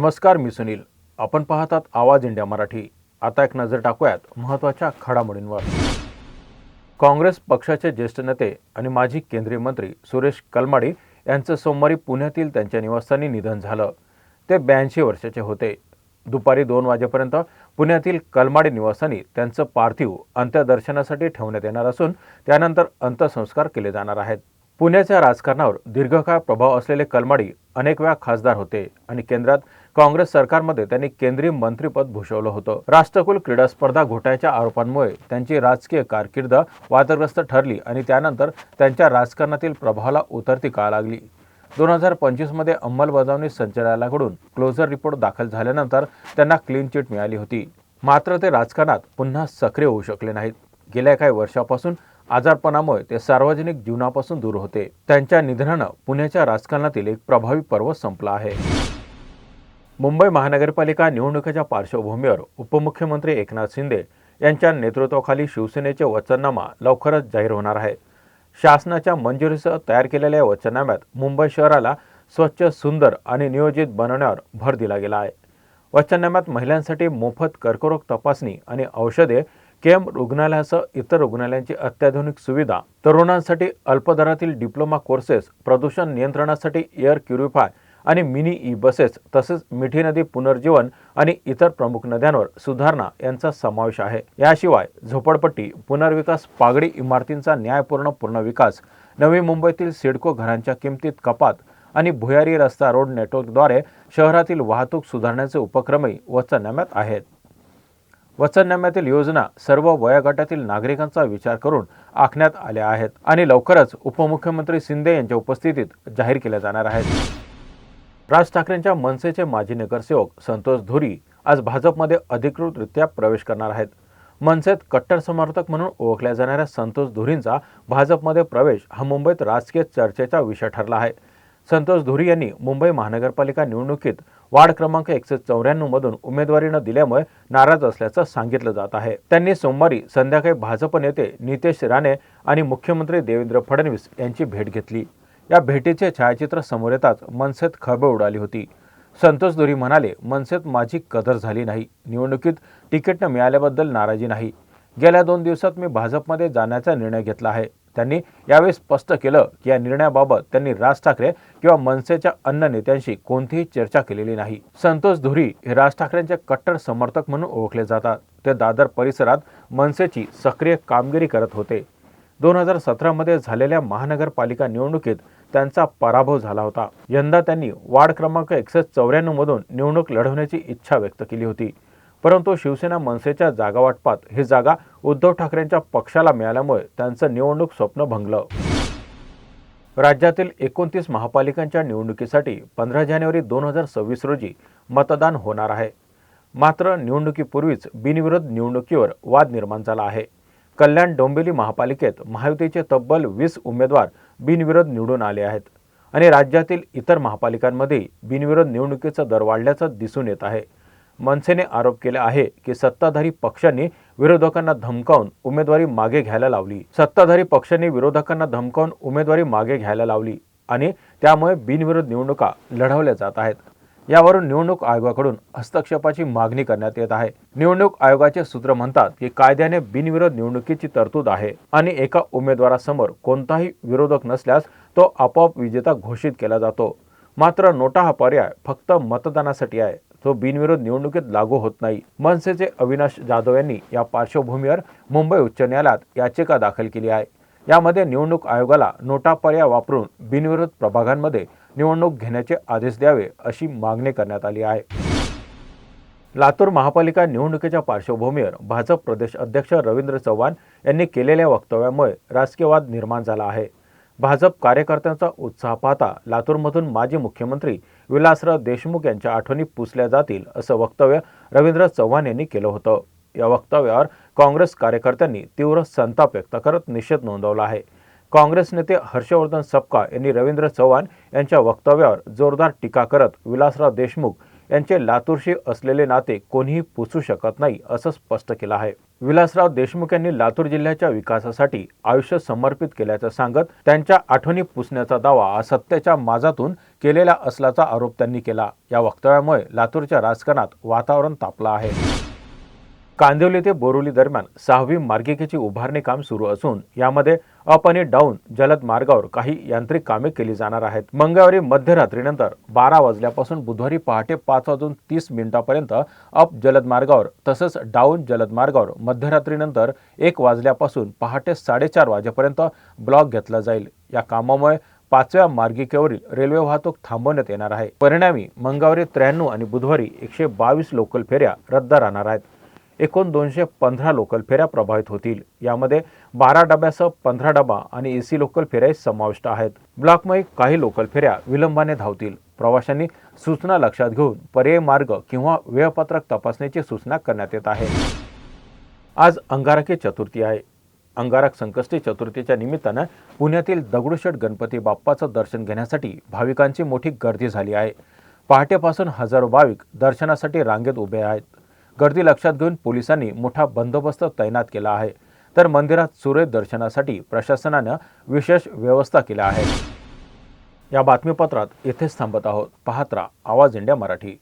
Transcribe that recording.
नमस्कार, मी सुनील. आपण पाहतात आवाज इंडिया मराठी. आता एक नजर टाकूयात महत्त्वाच्या घडामोडींवर. काँग्रेस पक्षाचे ज्येष्ठ नेते आणि माजी केंद्रीय मंत्री सुरेश कलमाडी यांचं सोमवारी पुण्यातील त्यांच्या निवासस्थानी निधन झालं. ते 82 वर्षाचे होते. दुपारी 2 वाजेपर्यंत पुण्यातील कलमाडी निवासस्थानी त्यांचं पार्थिव अंत्यदर्शनासाठी ठेवण्यात येणार असून त्यानंतर अंत्यसंस्कार केले जाणार आहेत. पुण्याच्या राजकारणावर दीर्घकाळ प्रभाव असलेले कलमाडी अनेक वेळा खासदार होते आणि केंद्रात काँग्रेस सरकारमध्ये त्यांनी केंद्रीय मंत्रिपद भूषवलं होतं. राष्ट्रकुल क्रीडा स्पर्धा घोटाळ्याच्या आरोपांमुळे त्यांची राजकीय कारकीर्द वादग्रस्त ठरली आणि त्यानंतर त्यांच्या राजकारणातील प्रभावाला उतरती काळ लागली. 2025 मध्ये अंमलबजावणी संचालनालयाकडून क्लोजर रिपोर्ट दाखल झाल्यानंतर त्यांना क्लीन चिट मिळाली होती. मात्र ते राजकारणात पुन्हा सक्रिय होऊ शकले नाहीत. गेल्या काही वर्षापासून आजारपणामुळे ते सार्वजनिक जीवनापासून दूर होते. त्यांच्या निधनानं पुण्याच्या राजकारणातील एक प्रभावी पर्व संपला आहे. मुंबई महानगरपालिका निवडणुकीच्या पार्श्वभूमीवर उपमुख्यमंत्री एकनाथ शिंदे यांच्या नेतृत्वाखाली शिवसेनेचे वचननामा लवकरच जाहीर होणार आहे. शासनाच्या मंजुरीसह तयार केलेल्या वचननाम्यात मुंबई शहराला स्वच्छ, सुंदर आणि नियोजित बनवण्यावर भर दिला गेला आहे. वचननाम्यात महिलांसाठी मोफत कर्करोग तपासणी आणि औषधे, केम रुग्णालयासह इतर रुग्णालयांची अत्याधुनिक सुविधा, तरुणांसाठी अल्प दरातील डिप्लोमा कोर्सेस, प्रदूषण नियंत्रणासाठी एअर प्युरिफाय आणि मिनी ई बसेस, तसेच मिठी नदी पुनर्जीवन आणि इतर प्रमुख नद्यांवर सुधारणा यांचा समावेश आहे. याशिवाय झोपडपट्टी पुनर्विकास, पागडी इमारतींचा न्यायपूर्ण पुनर्विकास, नवी मुंबईतील सिडको घरांच्या किमतीत कपात आणि भुयारी रस्ता रोड नेटवर्कद्वारे शहरातील वाहतूक सुधारण्याचे उपक्रमही वचननाम्यात आहेत. वचननाम्यातील योजना सर्व वयोगटातील नागरिकांचा विचार करून आखण्यात आल्या आहेत आणि लवकरच उपमुख्यमंत्री शिंदे यांच्या उपस्थितीत जाहीर केल्या जाणार आहेत. राज ठाकरेंच्या मनसेचे माजी नगरसेवक संतोष धुरी आज भाजपमध्ये अधिकृतरित्या प्रवेश करणार आहेत. मनसेत कट्टर समर्थक म्हणून ओळखल्या जाणाऱ्या संतोष धुरींचा भाजपमध्ये प्रवेश हा मुंबईत राजकीय चर्चेचा विषय ठरला आहे. संतोष धुरी यांनी मुंबई महानगरपालिका निवडणुकीत वार्ड क्रमांक 194 मधून उमेदवारी न दिल्यामुळे नाराज असल्याचं सांगितलं जात आहे. त्यांनी सोमवारी संध्याकाळी भाजप नेते नितेश राणे आणि मुख्यमंत्री देवेंद्र फडणवीस यांची भेट घेतली. या भेटीचे छायाचित्र समोर येताच मनसेत खळबळ उडाली होती. संतोष धुरी म्हणाले, मनसेत माझी कदर झाली नाही. निवडणुकीत तिकीट न मिळाल्याबद्दल नाराजी नाही. गेल्या 2 दिवसात मी भाजपमध्ये जाण्याचा निर्णय घेतला आहे. त्यांनी यावेळी स्पष्ट केलं की या निर्णयाबाबत त्यांनी राज ठाकरे किंवा मनसेच्या अन्य नेत्यांशी कोणतीही चर्चा केलेली नाही. संतोष धुरी हे राज ठाकरेंचे कट्टर समर्थक म्हणून ओळखले जातात. ते दादर परिसरात मनसेची सक्रिय कामगिरी करत होते. 2017 मध्ये झालेल्या महानगरपालिका निवडणुकीत त्यांचा पराभव झाला होता. यंदा त्यांनी वार्ड क्रमांक 194 मधून निवडणूक लढवण्याची इच्छा व्यक्त केली होती. परंतु शिवसेना मनसेच्या जागा वाटपात ही जागा उद्धव ठाकरेंच्या पक्षाला मिळाल्यामुळे त्यांचं निवडणूक स्वप्न भंगलं. राज्यातील 29 महापालिकांच्या निवडणुकीसाठी 15 जानेवारी 2026 रोजी मतदान होणार आहे. मात्र निवडणुकीपूर्वीच बिनविरोध निवडणुकीवर वाद निर्माण झाला आहे. कल्याण डोंबिवली महापालिकेत महायुतीचे तब्बल 20 उमेदवार बिनविरोध निवडून आले आहेत आणि राज्यातील इतर महापालिकांमध्ये बिनविरोध निवडणुकीचा दर वाढल्याचं दिसून येत आहे. मनसेने आरोप केले आहे की सत्ताधारी पक्षांनी विरोधकांना धमकावून उमेदवारी मागे घ्यायला लावली आणि त्यामुळे बिनविरोध निवडणुका लढवल्या जात आहेत. यावरून निवडणूक आयोगाकडून हस्तक्षेपाची मागणी करण्यात येत आहे. निवडणूक आयोगाचे सूत्र म्हणतात की कायद्याने बिनविरोध निवडणुकीची तरतूद आहे आणि एका उमेदवारासमोर कोणताही विरोधक नसल्यास तो आपोआप विजेता घोषित केला जातो. मात्र नोटा हा पर्याय फक्त मतदानासाठी आहे, तो बिनविरोध निवडणुकीत लागू होत नाही. मनसेचे अविनाश जाधव यांनी या पार्श्वभूमीवर मुंबई उच्च न्यायालयात याचिका दाखल केली आहे. यामध्ये निवडणूक आयोगाला नोटा पर्याय वापरून बिनविरोध प्रभागांमध्ये निवडणूक घेण्याचे आदेश द्यावे अशी मागणी करण्यात आली आहे. लातूर महापालिका निवडणुकीच्या पार्श्वभूमीवर भाजप प्रदेश अध्यक्ष रवींद्र चव्हाण यांनी केलेल्या वक्तव्यामुळे राजकीय वाद निर्माण झाला आहे. भाजप कार्यकर्त्यांचा उत्साह पाहता लातूरमधून माजी मुख्यमंत्री विलासराव देशमुख यांच्या आठवणी पुसल्या जातील असं वक्तव्य रवींद्र चव्हाण यांनी केलं होतं. या वक्तव्यावर काँग्रेस कार्यकर्त्यांनी तीव्र संताप व्यक्त करत निषेध नोंदवला आहे. काँग्रेस नेते हर्षवर्धन सपकाळ यांनी रवींद्र चव्हाण यांच्या वक्तव्यावर जोरदार टीका करत विलासराव देशमुख यांचे लातूरशी असलेले नाते कोणीही पुसू शकत नाही असं स्पष्ट केलं आहे। विलासराव देशमुख यांनी लातूर जिल्ह्याच्या विकासासाठी आयुष्य समर्पित केल्याचं सांगत त्यांच्या आठवणी पुसण्याचा दावा असत्याच्या माजातून केलेला असल्याचा आरोप त्यांनी केला। या वक्तव्यामुळे लातूरच्या राजकारणात वातावरण तापलं आहे। कांदिवली ते बोरिवली दरम्यान 6वी मार्गिकेची उभारणी काम सुरू असून यामध्ये अप आणि डाऊन जलद मार्गावर काही यांत्रिक कामे केली जाणार आहेत। मंगळवारी मध्यरात्रीनंतर 12 वाजल्यापासून बुधवारी पहाटे 5:30 अप जलद मार्गावर तसंच डाऊन जलद मार्गावर मध्यरात्रीनंतर 1 वाजल्यापासून पहाटे 4:30 वाजेपर्यंत ब्लॉक घेतला जाईल। या कामामुळे 5व्या मार्गिकेवरील रेल्वे वाहतूक थांबवण्यात येणार आहे। परिणामी मंगळवारी 93 आणि बुधवारी 122 लोकल फेऱ्या रद्द राहणार आहेत। एकूण 215 लोकल फेऱ्या प्रभावित होतील। यामध्ये 12 डब्यासह 15 डबा आणि एसी लोकल फेऱ्या समाविष्ट आहेत। ब्लॉकमुळे काही लोकल फेऱ्या विलंबाने धावतील। प्रवाशांनी सूचना लक्षात घेऊन पर्यायी मार्ग किंवा वेळापत्रक तपासण्याची सूचना करण्यात येत आहे। आज अंगारकी चतुर्थी आहे। अंगारक संकष्टी चतुर्थीच्या निमित्तानं पुण्यातील दगडूशेठ गणपती बाप्पाचं दर्शन घेण्यासाठी भाविकांची मोठी गर्दी झाली आहे। पहाटेपासून हजारो भाविक दर्शनासाठी रांगेत उभे आहेत। गर्दी लक्षात घेऊन पोलिसांनी मोठा बंदोबस्त तैनात केला आहे, तर मंदिरात सुरळीत दर्शनासाठी प्रशासनानं विशेष व्यवस्था केल्या आहे। या बातमीपत्रात इथेच थांबत आहोत। पाहत रहा आवाज इंडिया मराठी।